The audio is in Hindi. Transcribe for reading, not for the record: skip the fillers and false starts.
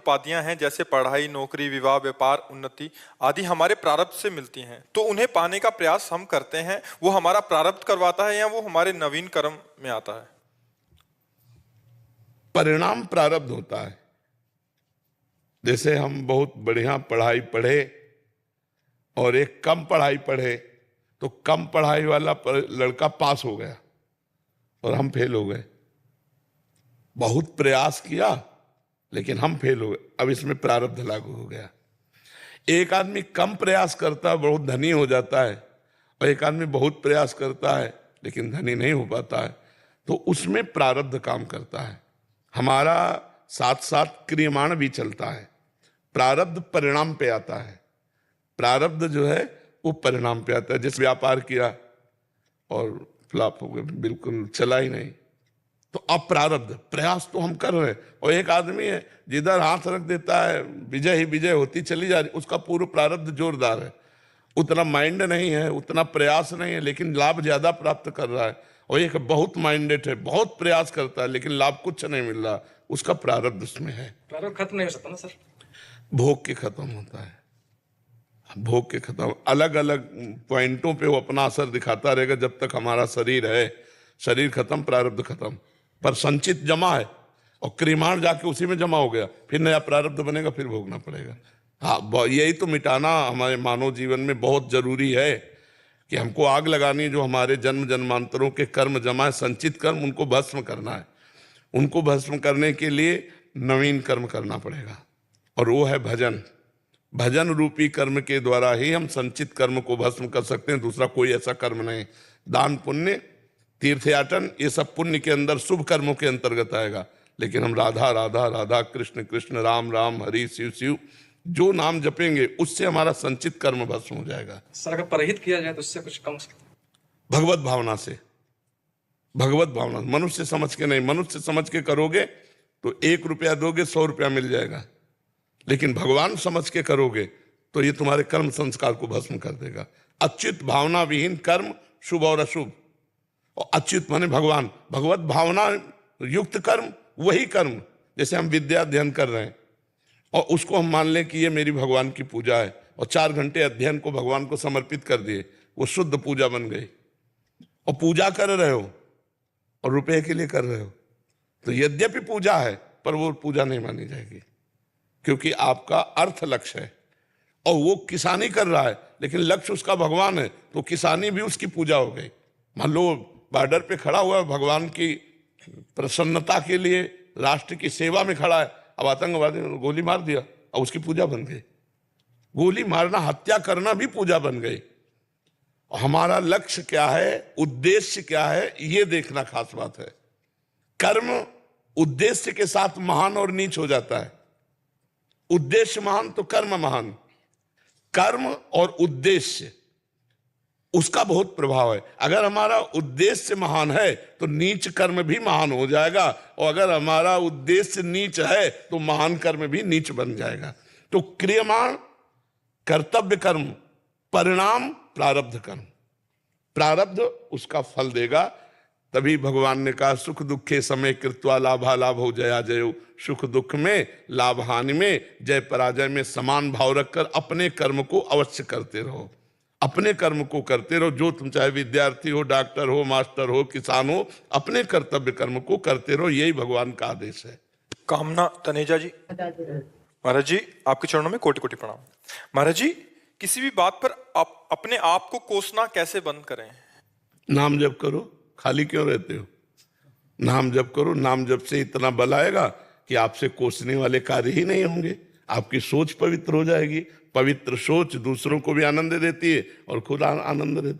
उपाधियां हैं जैसे पढ़ाई, नौकरी, विवाह, व्यापार, उन्नति आदि हमारे प्रारब्ध से मिलती हैं, तो उन्हें पाने का प्रयास हम करते हैं। वो हमारा प्रारब्ध करवाता है या वो हमारे नवीन कर्म में आता है? परिणाम प्रारब्ध होता है। जैसे हम बहुत बढ़िया पढ़ाई पढ़े और एक कम पढ़ाई पढ़े, तो कम पढ़ाई वाला लड़का पास हो गया और हम फेल हो गए। बहुत प्रयास किया लेकिन हम फेल हो गए, अब इसमें प्रारब्ध लागू हो गया। एक आदमी कम प्रयास करता है, बहुत धनी हो जाता है, और एक आदमी बहुत प्रयास करता है लेकिन धनी नहीं हो पाता है, तो उसमें प्रारब्ध काम करता है। हमारा साथ साथ क्रियमाण भी चलता है। प्रारब्ध परिणाम पे आता है। प्रारब्ध जो है वो परिणाम पे आता है। जिस व्यापार किया और फ्लॉप हो गया, बिल्कुल चला ही नहीं, तो अब प्रारब्ध, प्रयास तो हम कर रहे हैं। और एक आदमी है जिधर हाथ रख देता है विजय ही विजय होती चली जा रही, उसका पूर्व प्रारब्ध जोरदार है, उतना माइंड नहीं है, उतना प्रयास नहीं है, लेकिन लाभ ज्यादा प्राप्त कर रहा है। और एक बहुत माइंडेड है, बहुत प्रयास करता है लेकिन लाभ कुछ नहीं मिल रहा, उसका प्रारब्ध उसमें है। प्रारब्ध खत्म नहीं हो सकता ना सर? भोग के खत्म होता है, भोग के खत्म। अलग अलग पॉइंटों पे वो अपना असर दिखाता रहेगा जब तक हमारा शरीर है। शरीर खत्म, प्रारब्ध खत्म, पर संचित जमा है और क्रियमाण जाके उसी में जमा हो गया, फिर नया प्रारब्ध बनेगा, फिर भोगना पड़ेगा। हाँ, यही तो मिटाना हमारे मानव जीवन में बहुत जरूरी है कि हमको आग लगानी है। जो हमारे जन्म जन्मांतरों के कर्म जमा है, संचित कर्म, उनको भस्म करना है। उनको भस्म करने के लिए नवीन कर्म करना पड़ेगा, और वो है भजन। भजन रूपी कर्म के द्वारा ही हम संचित कर्म को भस्म कर सकते हैं, दूसरा कोई ऐसा कर्म नहीं। दान, पुण्य, तीर्थयाटन, ये सब पुण्य के अंदर शुभ कर्मों के अंतर्गत आएगा। लेकिन हम राधा राधा राधा, कृष्ण कृष्ण, राम राम, हरि शिव शिव जो नाम जपेंगे, उससे हमारा संचित कर्म भस्म हो जाएगा। सर अगर परहित किया जाए तो उससे कुछ कम हो सकता है? भगवत भावना से, भगवत भावना, मनुष्य समझ के नहीं। मनुष्य समझ के करोगे तो 1 रुपया दोगे 100 रुपया मिल जाएगा, लेकिन भगवान समझ के करोगे तो ये तुम्हारे कर्म संस्कार को भस्म कर देगा। अच्युत भावना विहीन कर्म शुभ और अशुभ, और अच्युत माने भगवान, भगवत भावना युक्त कर्म वही कर्म। जैसे हम विद्या अध्ययन कर रहे हैं और उसको हम मान लें कि ये मेरी भगवान की पूजा है, और 4 घंटे अध्ययन को भगवान को समर्पित कर दिए, वो शुद्ध पूजा बन गई। और पूजा कर रहे हो और रुपए के लिए कर रहे हो, तो यद्यपि पूजा है पर वो पूजा नहीं मानी जाएगी, क्योंकि आपका अर्थ लक्ष्य है। और वो किसानी कर रहा है लेकिन लक्ष्य उसका भगवान है, तो किसानी भी उसकी पूजा हो गई। मान लो बॉर्डर पे खड़ा हुआ है, भगवान की प्रसन्नता के लिए, राष्ट्र की सेवा में खड़ा है, अब आतंकवादी ने गोली मार दिया और उसकी पूजा बन गई। गोली मारना, हत्या करना भी पूजा बन गई। हमारा लक्ष्य क्या है, उद्देश्य क्या है, ये देखना खास बात है। कर्म उद्देश्य के साथ महान और नीच हो जाता है। उद्देश्य महान तो कर्म महान। कर्म और उद्देश्य, उसका बहुत प्रभाव है। अगर हमारा उद्देश्य महान है तो नीच कर्म भी महान हो जाएगा, और अगर हमारा उद्देश्य नीच है तो महान कर्म भी नीच बन जाएगा। तो क्रियमाण कर्तव्य कर्म, परिणाम प्रारब्ध कर्म। प्रारब्ध उसका फल देगा। तभी भगवान ने कहा सुख दुखे समय कृत्वा लाभा लाभो जया जयो। सुख दुख में, लाभ हानि में, जय पराजय में समान भाव रखकर अपने कर्म को अवश्य करते रहो। अपने कर्म को करते रहो। जो तुम चाहे विद्यार्थी हो, डॉक्टर हो, मास्टर हो, किसान हो, अपने कर्तव्य कर्म को करते रहो। यही भगवान का आदेश है। कामना तनेजा जी। महाराज जी, आपके चरणों में कोटि कोटि प्रणाम। महाराज जी, किसी भी बात पर आप अपने आप को कोसना कैसे बंद करें? नाम जप करो, खाली क्यों रहते हो? नाम जप करो। नाम जप से इतना बल आएगा कि आपसे कोसने वाले कार्य ही नहीं होंगे। आपकी सोच पवित्र हो जाएगी। पवित्र सोच दूसरों को भी आनंद देती है और खुद आनंद देती है।